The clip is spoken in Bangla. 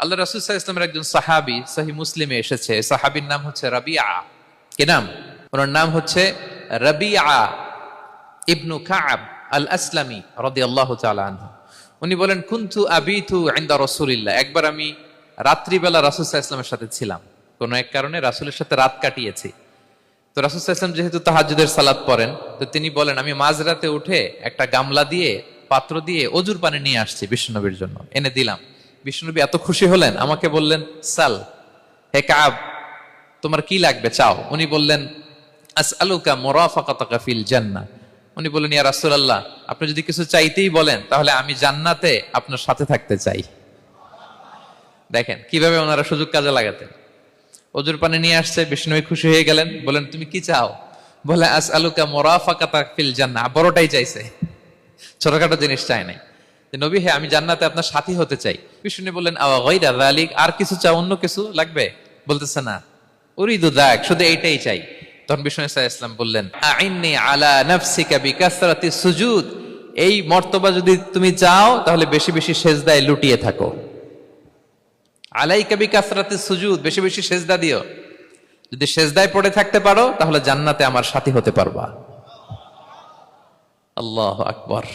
আল্লাহ রাসূল সাল্লাল্লাহু আলাইহি ওয়াসাল্লামের একজন সাহাবী সহিহ মুসলিমে এসেছে, সাহাবীর নাম হচ্ছে রাবিআ। কি নাম? ওনার নাম হচ্ছে রাবিআ ইবনু কাব আল আসলামি রাদিয়াল্লাহু তাআলা আনহু। উনি বলেন, কুনতু আবিতু ইনদা রাসূলিল্লাহ, একবার আমি রাত্রিবেলা রাসূল সাল্লাল্লাহু আলাইহি ওয়াসাল্লামের সাথে ছিলাম, কোন এক কারণে রাসূলের সাথে রাত কাটিয়েছি। তো রাসূল সাল্লাল্লাহু আলাইহি ওয়াসাল্লাম যেহেতু তাহাজ্জুদের সালাত পড়েন, তো তিনি বলেন, আমি মাঝরাতে উঠে একটা গামলা দিয়ে, পাত্র দিয়ে অজুর পানি নিয়ে আসছি বিশ্বনবীর জন্য, এনে দিলাম। বিশ্বনবী এত খুশি হলেন, আমাকে বললেন, সাল, হে কাব, তোমার কি লাগবে চাও। উনি বললেন, আসআলুকা মুরাফাকাতাকা ফিল জান্নাহ। উনি বললেন, ইয়া রাসূলুল্লাহ, আপনি যদি কিছু চাইতেই বলেন তাহলে আমি জান্নাতে আপনার সাথে থাকতে চাই। দেখেন কিভাবে ওনারা সুযোগ কাজে লাগাতেন। অজুর পানি নিয়ে আসছে, বিষ্ণুবী খুশি হয়ে গেলেন, বলেন, তুমি কি চাও? বলে, আসআলুকা মুরাফাকাতাকা ফিল জান্নাহ। বড়টাই চাইছে, ছোটখাটো জিনিস চাই নাই। নবী, হে, আমি জান্নাতে আপনার সাথী হতে চাই। বিষ্ণু বললেন, আওয়া গায়রা যালিক, আর কিছু চাও, অন্য কিছু লাগবে? বলতেছে, না, উরিদু যাক, শুধু এইটাই চাই। তখন বিষ্ণু সাল্লাল্লাহু আলাইহি ওয়াসাল্লাম বললেন, আইন্নি আলা নাফসিকা বিকাসরাতি সুজুদ, এই মর্তবা যদি তুমি চাও তাহলে বেশি বেশি সেজদায় লুটিয়ে থাকো। আলাইকা বিকাসরাতি সুজুদ, বেশি বেশি সেজদা দিও। যদি সেজদায় পড়ে থাকতে পারো তাহলে জান্নাতে আমার সাথী হতে পারবা। আল্লাহু আকবার।